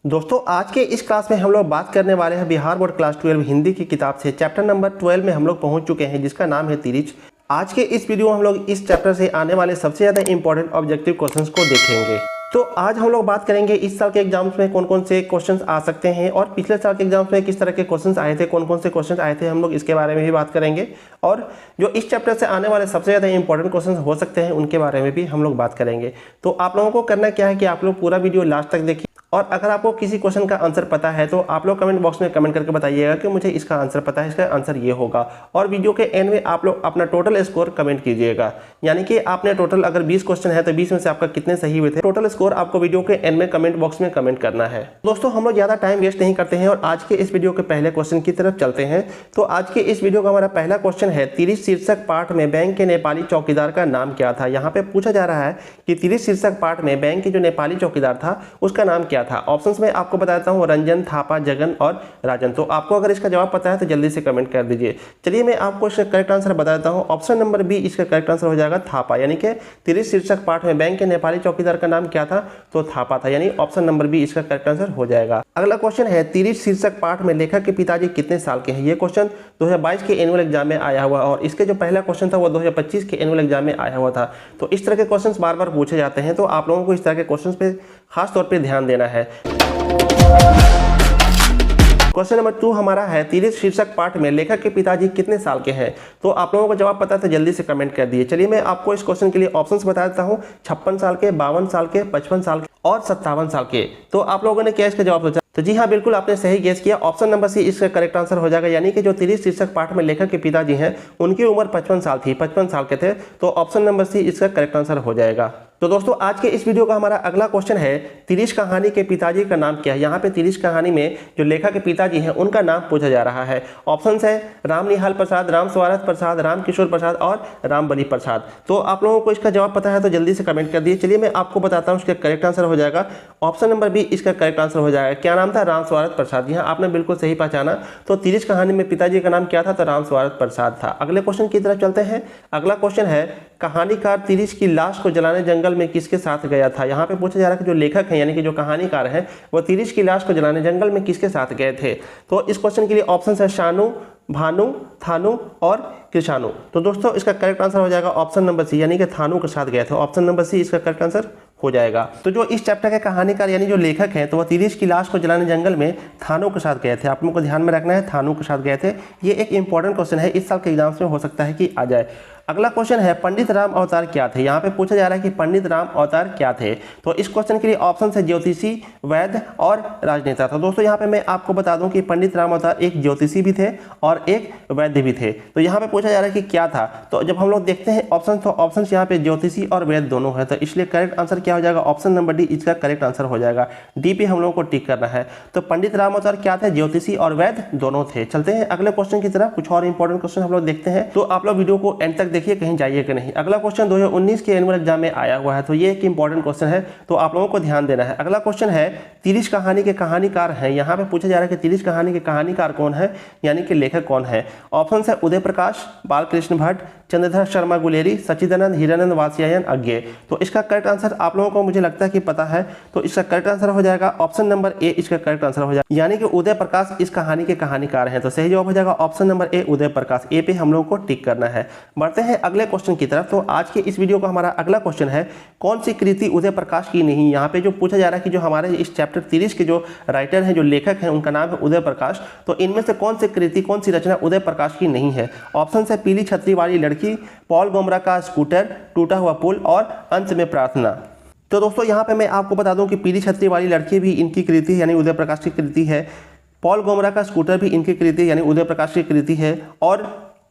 दोस्तों आज के इस क्लास में हम लोग बात करने वाले हैं बिहार बोर्ड क्लास 12 हिंदी की किताब से चैप्टर नंबर 12 में हम लोग पहुंच चुके हैं, जिसका नाम है तिरिच। आज के इस वीडियो में हम लोग इस चैप्टर से आने वाले सबसे ज़्यादा इंपॉर्टेंट ऑब्जेक्टिव क्वेश्चंस को देखेंगे। तो आज हम लोग बात करेंगे इस साल के एग्जाम्स में कौन कौन से क्वेश्चंस आ सकते हैं और पिछले साल के एग्जाम्स में किस तरह के क्वेश्चंस आए थे, कौन कौन से क्वेश्चंस आए थे, हम लोग इसके बारे में भी बात करेंगे। और जो इस चैप्टर से आने वाले सबसे ज़्यादा इंपॉर्टेंट क्वेश्चंस हो सकते हैं उनके बारे में भी हम लोग बात करेंगे। तो आप लोगों को करना क्या है कि आप लोग पूरा वीडियो लास्ट तक देखिए, और अगर आपको किसी क्वेश्चन का आंसर पता है तो आप लोग कमेंट बॉक्स में कमेंट करके बताइएगा कि मुझे इसका आंसर पता है, इसका आंसर ये होगा। और वीडियो के एंड में आप लोग अपना टोटल स्कोर कमेंट कीजिएगा, यानी कि आपने टोटल अगर 20 क्वेश्चन है तो 20 में से आपका कितने सही हुए थे, टोटल स्कोर आपको वीडियो के एंड में कमेंट बॉक्स में कमेंट करना है। दोस्तों हम लोग ज़्यादा टाइम वेस्ट नहीं करते हैं और आज के इस वीडियो के पहले क्वेश्चन की तरफ चलते हैं। तो आज के इस वीडियो का हमारा पहला क्वेश्चन है, तिरिच शीर्षक पाठ में बैंक के नेपाली चौकीदार का नाम क्या था। यहाँ पे पूछा जा रहा है कि तिरिच शीर्षक पाठ में बैंक के जो नेपाली चौकीदार था उसका नाम क्या था। ऑप्शन में आपको बताता हूं रंजन, थापा, जगन और राजन। तो आपको अगर इसका जवाब पता है तो जल्दी से कमेंट कर दीजिए। चलिए मैं आपको इसका करेक्ट आंसर बता देता हूं। ऑप्शन नंबर बी इसका करेक्ट आंसर हो जाएगा थापा, यानी कि तिरिच शीर्षक पाठ में बैंक के नेपाली चौकीदार का नाम क्या था, तो थापा था, यानी ऑप्शन नंबर बी इसका करेक्ट आंसर हो जाएगा। अगला क्वेश्चन है, तिरिच शीर्षक पाठ में लेखक के पिताजी कितने साल के हैं। ये क्वेश्चन 2022 के एनुअल एग्जाम में आया हुआ और इसके जो पहला क्वेश्चन था वो 2025 के एनुअल एग्जाम में आया हुआ था। तो इस तरह के क्वेश्चन बार बार पूछे जाते हैं, तो आप लोगों को इस तरह के क्वेश्चन पे खास तौर पर ध्यान देना है। क्वेश्चन नंबर 2 हमारा है, तिरिच शीर्षक पाठ में लेखक के पिताजी कितने साल के हैं। तो आप लोगों को जवाब पता है तो जल्दी से कमेंट कर दिए। चलिए मैं आपको इस क्वेश्चन के लिए ऑप्शंस बता देता हूं, 56 साल के, 52 साल के, 55 साल के और 57 साल के। तो आप लोगों ने क्या इसका जवाब सोचा? तो जी हाँ, बिल्कुल आपने सही गेस किया। ऑप्शन नंबर सी इसका करेक्ट आंसर हो जाएगा, यानी कि जो तिरिच शीर्षक पाठ में लेखक के पिताजी हैं उनकी उम्र 55 साल थी, 55 साल के थे। तो ऑप्शन नंबर सी इसका करेक्ट आंसर हो जाएगा। तो दोस्तों आज के इस वीडियो का हमारा अगला क्वेश्चन है, तिरिच कहानी के पिताजी का नाम क्या है। यहाँ पे तिरिच कहानी में जो लेखक के पिताजी हैं उनका नाम पूछा जा रहा है। ऑप्शंस है राम निहाल प्रसाद, राम स्वारथ प्रसाद, राम किशोर प्रसाद और राम बली प्रसाद। तो आप लोगों को इसका जवाब पता है तो जल्दी से कमेंट कर दिए। चलिए मैं आपको बताता हूँ, इसका करेक्ट आंसर हो जाएगा ऑप्शन नंबर बी इसका करेक्ट आंसर हो जाएगा। क्या नाम था? राम स्वारथ प्रसाद। यहाँ आपने बिल्कुल सही पहचाना। तो तिरिच कहानी में पिताजी का नाम क्या था? तो राम स्वारथ प्रसाद था। अगले क्वेश्चन की तरफ चलते हैं। अगला क्वेश्चन है, कहानीकार तिरिच की लाश को जलाने जंगल में किसके साथ गया था। यहाँ पे पूछा जा रहा है कि जो लेखक हैं यानी कि जो कहानीकार हैं वो तिरिच की लाश को जलाने जंगल में किसके साथ गए थे। तो इस क्वेश्चन के लिए ऑप्शन है शानू, भानु, थानु और कृषाणु। तो दोस्तों इसका करेक्ट आंसर हो जाएगा ऑप्शन नंबर सी, यानी कि थानु के साथ गए थे। ऑप्शन नंबर सी इसका करेक्ट आंसर हो जाएगा। तो जो इस चैप्टर के कहानीकार यानी जो लेखक हैं तो वो तिरिच की लाश को जलाने जंगल में थानु के साथ गए थे। आप लोगों को ध्यान में रखना है, थानु के साथ गए थे। ये एक इंपॉर्टेंट क्वेश्चन है, इस साल के एग्जाम्स में हो सकता है कि आ जाए। अगला क्वेश्चन है, पंडित राम अवतार क्या थे। यहाँ पे पूछा जा रहा है कि पंडित राम अवतार क्या थे। तो इस क्वेश्चन के लिए ऑप्शन है ज्योतिषी, वैद्य और राजनेता। तो दोस्तों यहाँ पे मैं आपको बता दूं कि पंडित राम अवतार एक ज्योतिषी भी थे और एक वैद्य भी थे। तो यहाँ पे पूछा जा रहा है कि क्या था। तो जब हम लोग देखते हैं ऑप्शन, तो ऑप्शन यहाँ पे ज्योतिषी और वैद्य दोनों है। तो इसलिए करेक्ट आंसर क्या हो जाएगा? ऑप्शन नंबर डी इसका करेक्ट आंसर हो जाएगा। डी पे हम लोगों को टिक करना है। तो पंडित राम अवतार क्या थे? ज्योतिषी और वैद्य दोनों थे। चलते हैं अगले क्वेश्चन की तरफ। कुछ और इंपॉर्टेंट क्वेश्चन हम लोग देखते हैं, तो आप लोग वीडियो को एंड तक देखिए, कहीं जाइए कि नहीं। अगला क्वेश्चन 2019 के एनुअल एग्जाम में आया हुआ है, तो ये एक इंपॉर्टेंट क्वेश्चन है, तो आप लोगों को ध्यान देना है। अगला क्वेश्चन है, तिरिच कहानी के कहानीकार हैं। यहाँ पे पूछा जा रहा है कि तिरिच कहानी के कहानीकार कौन है, यानी कि लेखक कौन है। ऑप्शन है उदय प्रकाश, बालकृष्ण भट्ट, चंद्रधर शर्मा गुलेरी, सच्चिदानंद हिरानंद वात्स्यायन अज्ञे। तो इसका करेक्ट आंसर आप लोगों को मुझे लगता है कि पता है, तो इसका करेक्ट आंसर हो जाएगा ऑप्शन नंबर ए इसका करेक्ट आंसर हो जाएगा, यानी कि उदय प्रकाश इस कहानी के कहानीकार हैं। तो सही जवाब हो जाएगा option number A Uday Prakash. ए पे हम लोगों को टिक करना है। बढ़ते हैं अगले क्वेश्चन की तरफ। तो आज के इस वीडियो का हमारा अगला क्वेश्चन है, कौन सी कृति उदय प्रकाश की नहीं। यहाँ पे जो पूछा जा रहा है कि जो हमारे इस चैप्टर तिरिच के जो राइटर हैं, जो लेखक हैं, उनका नाम है उदय प्रकाश। तो इनमें से कौन सी कृति, कौन सी रचना उदय प्रकाश की नहीं है। ऑप्शन है पीली छतरी वाली लड़की, पॉल गोमरा का स्कूटर, टूटा हुआ पुल और अंत में प्रार्थना। तो दोस्तों यहाँ पे मैं आपको बता दूं कि पीली छतरी वाली लड़की भी इनकी कृति यानी उदय प्रकाश की कृति है। पॉल गोमरा का स्कूटर भी इनकी कृति यानी उदय प्रकाश की कृति है।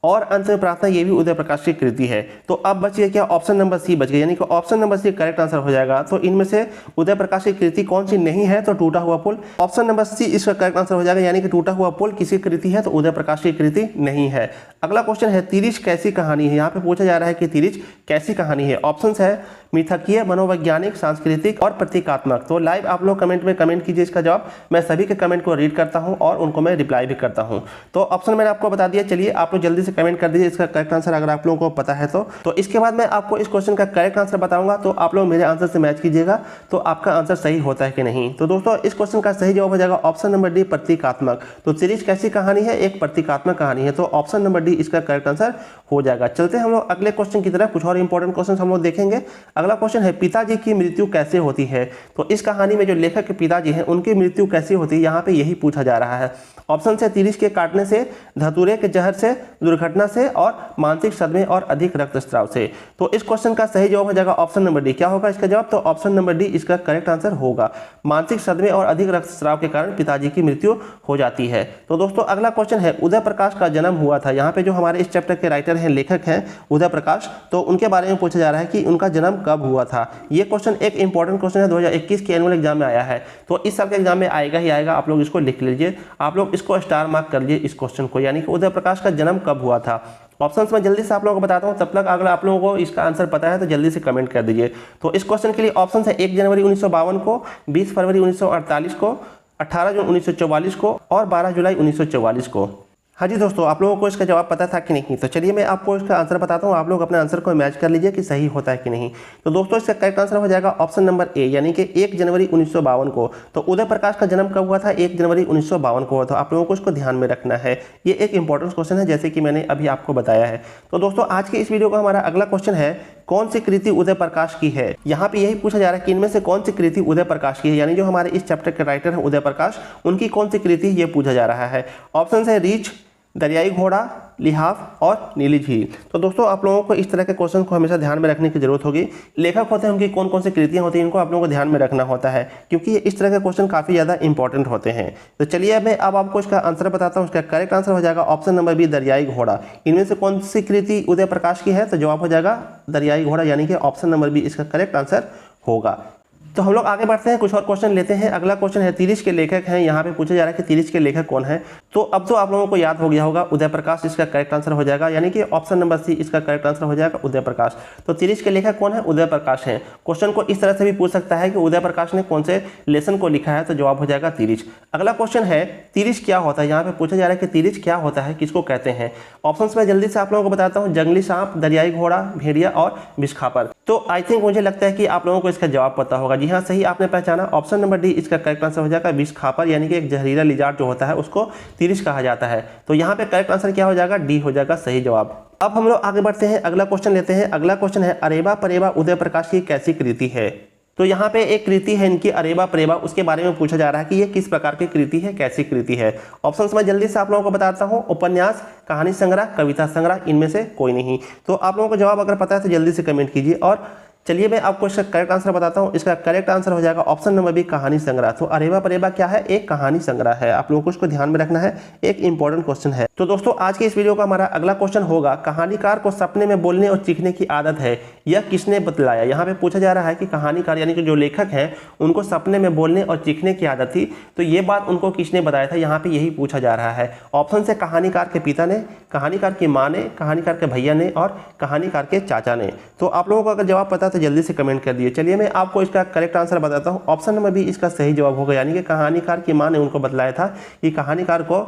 और अंत में प्रार्थना ये भी उदय प्रकाश की कृति है। तो अब बच गया क्या? ऑप्शन नंबर सी बच गया, यानी कि option number C correct answer हो जाएगा। तो इनमें से उदय प्रकाश की कृति कौन सी नहीं है, तो टूटा हुआ पुल। ऑप्शन नंबर सी इसका करेक्ट आंसर हो जाएगा, यानी कि टूटा हुआ पुल किसी कृति है, तो उदय प्रकाश की कृति नहीं है। अगला क्वेश्चन है, तिरिच कैसी कहानी है। यहाँ पे पूछा जा रहा है कि तिरिच कैसी कहानी है। ऑप्शन है मिथकीय, मनोवैज्ञानिक, सांस्कृतिक और प्रतीकात्मक। तो लाइव आप लोग कमेंट में कमेंट कीजिए इसका जवाब। मैं सभी के कमेंट को रीड करता हूं और उनको मैं रिप्लाई भी करता हूं। तो ऑप्शन मैंने आपको बता दिया। चलिए आप लोग जल्दी से कमेंट कर दीजिए इसका करेक्ट आंसर अगर आप लोगों को पता है तो इसके बाद मैं आपको इस क्वेश्चन का करेक्ट आंसर बताऊंगा। तो आप लोग मेरे आंसर से मैच कीजिएगा तो आपका आंसर सही होता है कि नहीं। तो दोस्तों इस क्वेश्चन का सही जवाब हो जाएगा ऑप्शन नंबर डी, प्रतीकात्मक। तो सीरीज कैसी कहानी है? एक प्रतीकात्मक कहानी है। तो ऑप्शन नंबर डी इसका करेक्ट आंसर हो जाएगा। चलते हैं हम लोग अगले क्वेश्चन की तरफ। कुछ और इंपॉर्टेंट क्वेश्चन हम लोग देखेंगे। अगला क्वेश्चन है पिताजी की मृत्यु कैसे होती है? तो इस कहानी में जो लेखक के पिताजी हैं उनकी मृत्यु कैसी होती है, यहाँ पे यही पूछा जा रहा है। ऑप्शन से तीरिश के काटने से, धतूरे के जहर से, दुर्घटना से और मानसिक सदमे और अधिक रक्तस्राव से। तो इस क्वेश्चन का सही जवाब हो जाएगा ऑप्शन नंबर डी। क्या होगा इसका जवाब? तो ऑप्शन नंबर डी इसका करेक्ट आंसर होगा। मानसिक सदमे और अधिक रक्तस्राव के कारण पिताजी की मृत्यु हो जाती है। तो दोस्तों अगला क्वेश्चन है उदय प्रकाश का जन्म हुआ था। यहाँ पे जो हमारे इस चैप्टर के राइटर हैं, लेखक हैं उदय प्रकाश, तो उनके बारे में पूछा जा रहा है कि उनका जन्म कब हुआ था। ये क्वेश्चन एक इंपॉर्टेंट क्वेश्चन है, 2021 के एनुअल एग्जाम में आया है। तो इस साल के एग्जाम में आएगा ही आएगा। आप लोग इसको लिख लीजिए, आप लोग इसको स्टार मार्क कर लीजिए इस क्वेश्चन को, यानी कि उदय प्रकाश का जन्म कब हुआ था। ऑप्शंस में जल्दी से आप लोगों को बताता हूं, तब तक अगर आप लोगों को इसका आंसर पता है तो जल्दी से कमेंट कर दीजिए। तो इस क्वेश्चन के लिए ऑप्शन है 1 जनवरी 1952 को, 20 फरवरी 1948 को, 18 जून 1944 को और 12 जुलाई 1944 को। हाँ जी दोस्तों, आप लोगों को इसका जवाब पता था कि नहीं? तो चलिए मैं आपको इसका आंसर बताता हूँ, आप लोग अपने आंसर को मैच कर लीजिए कि सही होता है कि नहीं। तो दोस्तों इसका करेक्ट आंसर हो जाएगा ऑप्शन नंबर ए, यानी कि 1 जनवरी 1952 को। तो उदय प्रकाश का जन्म कब हुआ था? 1 जनवरी 1952 को हुआ था। आप लोगों को इसको ध्यान में रखना है, ये एक इंपॉर्टेंट क्वेश्चन है जैसे कि मैंने अभी आपको बताया है। तो दोस्तों आज के इस वीडियो का हमारा अगला क्वेश्चन है कौन सी कृति उदय प्रकाश की है। यहाँ पे यही पूछा जा रहा है कि इनमें से कौन सी कृति उदय प्रकाश की है, यानी जो हमारे इस चैप्टर के राइटर हैं उदय प्रकाश, उनकी कौन सी कृति ये पूछा जा रहा है। ऑप्शन है रीछ, दरियाई घोड़ा, लिहाफ और नीली झील। तो दोस्तों आप लोगों को इस तरह के क्वेश्चन को हमेशा ध्यान में रखने की जरूरत होगी। लेखक होते हैं उनकी कौन कौन सी कृतियां होती हैं, इनको आप लोगों को ध्यान में रखना होता है, क्योंकि इस तरह के क्वेश्चन काफ़ी ज़्यादा इंपॉर्टेंट होते हैं। तो चलिए मैं अब आपको इसका आंसर बताता हूँ। इसका करेक्ट आंसर हो जाएगा ऑप्शन नंबर बी, दरियाई घोड़ा। इनमें से कौन सी कृति उदय प्रकाश की है? तो जवाब हो जाएगा दरियाई घोड़ा, यानी कि ऑप्शन नंबर बी इसका करेक्ट आंसर होगा। तो हम लोग आगे बढ़ते हैं, कुछ और क्वेश्चन लेते हैं। अगला क्वेश्चन है तीरिश के लेखक हैं। यहाँ पे पूछा जा रहा है कि तीरिश के लेखक कौन है। तो अब तो आप लोगों को याद हो गया होगा, उदय प्रकाश इसका करेक्ट आंसर हो जाएगा, यानी कि ऑप्शन नंबर सी इसका करेक्ट आंसर हो जाएगा उदय प्रकाश। तो तीरिश के लेखक कौन है? उदय प्रकाश हैं। क्वेश्चन को इस तरह से भी पूछ सकता है कि उदय प्रकाश ने कौन से लेसन को लिखा है, तो जवाब हो जाएगा तीरिश। अगला क्वेश्चन है तीरिश क्या होता है। यहाँ पे पूछा जा रहा है कि तीरिश क्या होता है, किसको कहते हैं। ऑप्शन में जल्दी से आप लोगों को बताता हूँ, जंगली सांप, दरियाई घोड़ा, भेड़िया और विषखापर। तो आई थिंक मुझे लगता है कि आप लोगों को इसका जवाब पता होगा। जी हाँ, सही आपने पहचाना, ऑप्शन नंबर डी इसका करेक्ट आंसर हो जाएगा विषखापर, यानी कि एक जहरीला लिजार्ड जो होता है उसको तीरिश कहा जाता है। तो यहाँ पे करेक्ट आंसर क्या हो जाएगा? डी हो जाएगा सही जवाब। अब हम लोग आगे बढ़ते हैं, अगला क्वेश्चन लेते हैं। अगला क्वेश्चन है अरेबा परेबा उदय प्रकाश की कैसी कृति है। तो यहाँ पे एक कृति है इनकी अरेबा परेबा, उसके बारे में पूछा जा रहा है कि ये किस प्रकार की कृति है, कैसी कृति है। ऑप्शंस में जल्दी से आप लोगों को बताता हूँ, उपन्यास, कहानी संग्रह, कविता संग्रह, इनमें से कोई नहीं। तो आप लोगों को जवाब अगर पता है तो जल्दी से कमेंट कीजिए। और चलिए मैं आपको इसका करेक्ट आंसर बताता हूँ। इसका करेक्ट आंसर हो जाएगा ऑप्शन नंबर बी, कहानी संग्रह। तो अरेबा परेबा क्या है? एक कहानी संग्रह है। आप लोगों को इसको ध्यान में रखना है, एक इंपॉर्टेंट क्वेश्चन है। तो दोस्तों आज के इस वीडियो का हमारा अगला क्वेश्चन होगा कहानीकार को सपने में बोलने और चीखने की आदत है, यह किसने बतलाया। यहाँ पे पूछा जा रहा है कि कहानीकार यानी कि जो लेखक हैं उनको सपने में बोलने और चीखने की आदत थी, तो ये बात उनको किसने बताया था, यहाँ पे यही पूछा जा रहा है। ऑप्शन से कहानीकार के पिता ने, कहानीकार की माँ ने, कहानीकार के भैया ने और कहानीकार के चाचा ने। तो आप लोगों को अगर जवाब पता है तो जल्दी से कमेंट कर दिए। चलिए मैं आपको इसका करेक्ट आंसर बताता हूँ। ऑप्शन नंबर बी इसका सही जवाब होगा, यानी कि कहानीकार की माँ ने उनको बतलाया था कि कहानीकार को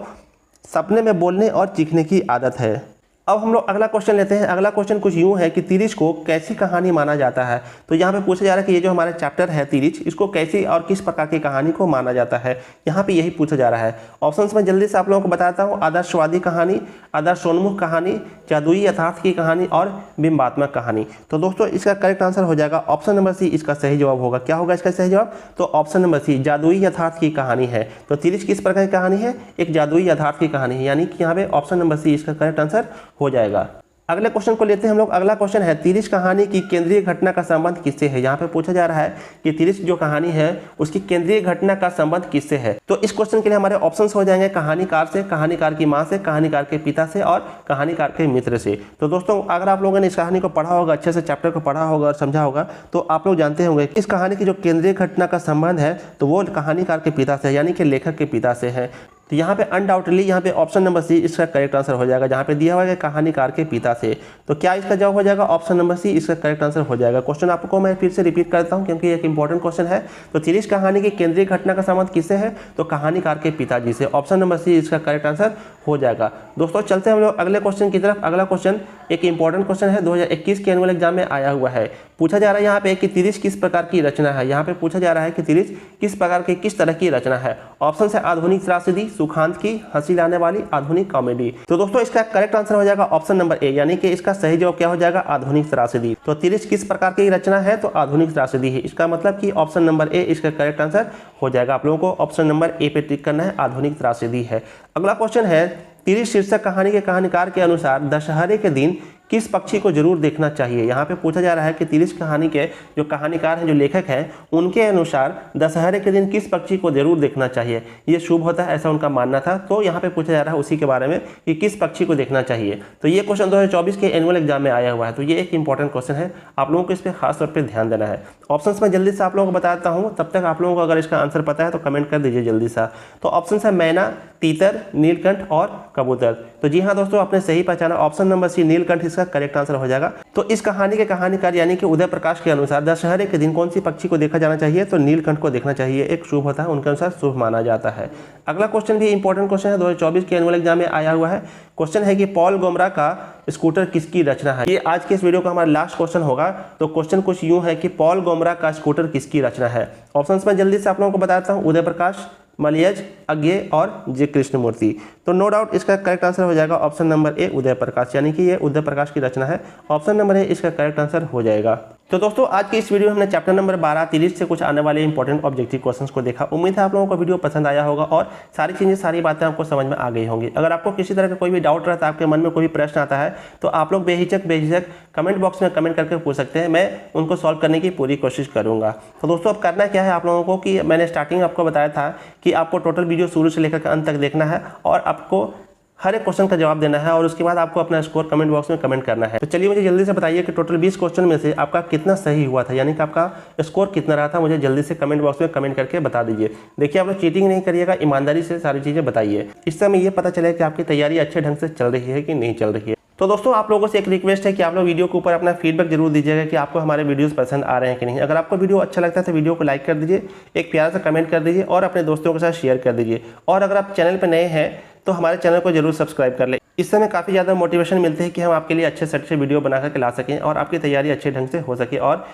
सपने में बोलने और चीखने की आदत है। अब हम लोग अगला क्वेश्चन लेते हैं। अगला क्वेश्चन कुछ यूं है कि तीरिश को कैसी कहानी माना जाता है। तो यहाँ पे पूछा जा रहा है कि ये जो हमारा चैप्टर है तीरिश, इसको कैसी और किस प्रकार की कहानी को माना जाता है, यहाँ पे यही पूछा जा रहा है। ऑप्शंस में जल्दी से आप लोगों को बताता हूँ, आदर्शवादी कहानी, आदर्शोन्मुख कहानी, जादुई यथार्थ की कहानी और बिंबात्मक कहानी। तो दोस्तों इसका करेक्ट आंसर हो जाएगा ऑप्शन नंबर सी इसका सही जवाब होगा। क्या होगा इसका सही जवाब? तो ऑप्शन नंबर सी, जादुई यथार्थ की कहानी है। तो तीरिश किस प्रकार की कहानी है? एक जादुई यथार्थ की कहानी है, यानी कि यहाँ पे ऑप्शन नंबर सी इसका करेक्ट आंसर हो जाएगा। अगले क्वेश्चन को लेते हैं हम लोग। अगला क्वेश्चन है तीरिश कहानी की केंद्रीय घटना का संबंध किससे है। यहाँ पे पूछा जा रहा है कि तीरिश जो कहानी है उसकी केंद्रीय घटना का संबंध किससे है। तो इस क्वेश्चन के लिए हमारे ऑप्शंस हो जाएंगे कहानीकार से, कहानीकार की माँ से, कहानीकार के पिता से और कहानीकार के मित्र से। तो दोस्तों अगर आप लोगों ने इस कहानी को पढ़ा होगा, अच्छे से चैप्टर को पढ़ा होगा और समझा होगा, तो आप लोग जानते होंगे इस कहानी की जो केंद्रीय घटना का संबंध है तो वो कहानीकार के पिता से यानी कि लेखक के पिता से है। तो यहाँ पे अनडाउटली यहाँ पे ऑप्शन नंबर सी इसका करेक्ट आंसर हो जाएगा, जहाँ पे दिया हुआ है कहानीकार के पिता से। तो क्या इसका जवाब हो जाएगा ऑप्शन नंबर सी इसका करेक्ट आंसर हो जाएगा। क्वेश्चन आपको मैं फिर से रिपीट करता हूँ क्योंकि एक इंपॉर्टेंट क्वेश्चन है। तो तिरिश कहानी की केंद्रीय घटना का संबंध किससे है, तो कहानीकार के पिताजी से। ऑप्शन नंबर सी इसका करेक्ट आंसर हो जाएगा। दोस्तों चलते हैं हम लोग अगले क्वेश्चन की तरफ। अगला क्वेश्चन एक इंपॉर्टेंट क्वेश्चन है, 2021 के एनुअल एग्जाम में आया हुआ है। पूछा जा रहा है यहाँ पे कि तिरिश किस प्रकार की रचना है। यहाँ पे पूछा जा रहा है कि तिरिश किस प्रकार की किस तरह की रचना है। ऑप्शन है आधुनिक त्रासदी, सुखांत की, हंसी लाने वाली, आधुनिक कॉमेडी। तो दोस्तों इसका करेक्ट आंसर हो जाएगा ऑप्शन नंबर ए, यानी कि इसका सही जवाब क्या हो जाएगा आधुनिक त्रासदी। तो तिरिश किस प्रकार की रचना है, तो आधुनिक त्रासदी है। इसका मतलब कि ऑप्शन नंबर ए इसका करेक्ट आंसर हो जाएगा। आप लोगों को ऑप्शन नंबर ए पे टिक करना है, आधुनिक त्रासदी है। अगला क्वेश्चन है तिरिश शीर्षक कहानी के कहानीकार के अनुसार दशहरे के दिन किस पक्षी को जरूर देखना चाहिए। यहाँ पे पूछा जा रहा है कि तिरिश कहानी के जो कहानीकार हैं, जो लेखक हैं, उनके अनुसार दशहरे के दिन किस पक्षी को जरूर देखना चाहिए, ये शुभ होता है ऐसा उनका मानना था। तो यहाँ पे पूछा जा रहा है उसी के बारे में कि किस पक्षी को देखना चाहिए। तो ये क्वेश्चन 2024 के एनुअल एग्जाम में आया हुआ है। तो ये एक इंपॉर्टेंट क्वेश्चन है, आप लोगों को इस पर खास तौर पर ध्यान देना है। ऑप्शन मैं जल्दी से आप लोगों को बताता हूँ, तब तक आप लोगों को अगर इसका आंसर पता है तो कमेंट कर दीजिए जल्दी सा। तो ऑप्शन है मैना, तीतर, नीलकंठ और कबूतर। तो जी हाँ दोस्तों, आपने सही पहचाना, ऑप्शन नंबर सी नीलकंठ इसका करेक्ट आंसर हो जाएगा। तो इस कहानी के कहानीकार यानी कि उदय प्रकाश के अनुसार दशहरे के दिन कौन सी पक्षी को देखा जाना चाहिए, तो नीलकंठ को देखना चाहिए, एक शुभ होता है, उनके अनुसार शुभ माना जाता है। अगला क्वेश्चन भी इंपॉर्टेंट क्वेश्चन है, 2024 के एनुअल एग्जाम में आया हुआ है। क्वेश्चन है कि पॉल गोमरा का स्कूटर किसकी रचना है। ये आज के इस वीडियो का हमारा लास्ट क्वेश्चन होगा। तो क्वेश्चन कुछ यूं है कि पॉल गोमरा का स्कूटर किसकी रचना है। ऑप्शंस में जल्दी से आप लोगों को बताता हूँ, उदय प्रकाश, मलयज, अज्ञे और जे कृष्णमूर्ति। तो नो डाउट इसका करेक्ट आंसर हो जाएगा option number A, Uday Prakash, यानी कि ये उदय प्रकाश की रचना है। ऑप्शन नंबर ए इसका करेक्ट आंसर हो जाएगा। तो दोस्तों आज की इस वीडियो में हमने चैप्टर नंबर 12 तिरिश से कुछ आने वाले इंपॉर्टेंट ऑब्जेक्टिव क्वेश्चंस को देखा। उम्मीद है आप लोगों को वीडियो पसंद आया होगा और सारी चीज़ें सारी बातें आपको समझ में आ गई होंगी। अगर आपको किसी तरह का कोई भी डाउट रहता है, आपके मन में कोई भी प्रश्न आता है, तो आप लोग बेझिझक कमेंट बॉक्स में कमेंट करके पूछ सकते हैं, मैं उनको सॉल्व करने की पूरी कोशिश करूँगा। तो दोस्तों अब करना क्या है आप लोगों को कि मैंने स्टार्टिंग आपको बताया था कि आपको टोटल वीडियो शुरू से लेकर अंत तक देखना है और आपको हर एक क्वेश्चन का जवाब देना है और उसके बाद आपको अपना स्कोर कमेंट बॉक्स में कमेंट करना है। तो चलिए मुझे जल्दी से बताइए कि टोटल 20 क्वेश्चन में से आपका कितना सही हुआ था, यानी कि आपका स्कोर कितना रहा था। मुझे जल्दी से कमेंट बॉक्स में कमेंट करके बता दीजिए। देखिए आप लोग चीटिंग नहीं करिएगा, ईमानदारी से सारी चीज़ें बताइए। इससे हमें ये पता चले कि आपकी तैयारी अच्छे ढंग से चल रही है कि नहीं चल रही है। तो दोस्तों आप लोगों से एक रिक्वेस्ट है कि आप लोग वीडियो के ऊपर अपना फीडबैक जरूर दीजिएगा कि आपको हमारे वीडियोस पसंद आ रहे हैं कि नहीं। अगर आपको वीडियो अच्छा लगता है तो वीडियो को लाइक कर दीजिए, एक प्यारा सा कमेंट कर दीजिए और अपने दोस्तों के साथ शेयर कर दीजिए। और अगर आप चैनल पर नए हैं तो हमारे चैनल को जरूर सब्सक्राइब कर लें। इससे हमें काफ़ी ज़्यादा मोटिवेशन मिलती है कि हम आपके लिए अच्छे से अच्छे वीडियो बना करके ला सकें और आपकी तैयारी अच्छे ढंग से हो सके। और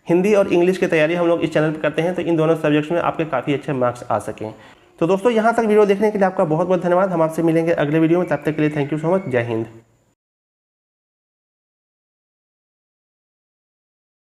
हिंदी और इंग्लिश की तैयारी हम लोग इस चैनल पर करते हैं, तो इन दोनों सब्जेक्ट्स में आपके काफ़ी अच्छे मार्क्स आ सकें। तो दोस्तों यहाँ तक वीडियो देखने के लिए आपका बहुत बहुत धन्यवाद। हम आपसे मिलेंगे अगले वीडियो में, तब तक के लिए थैंक यू सो मच। जय हिंद।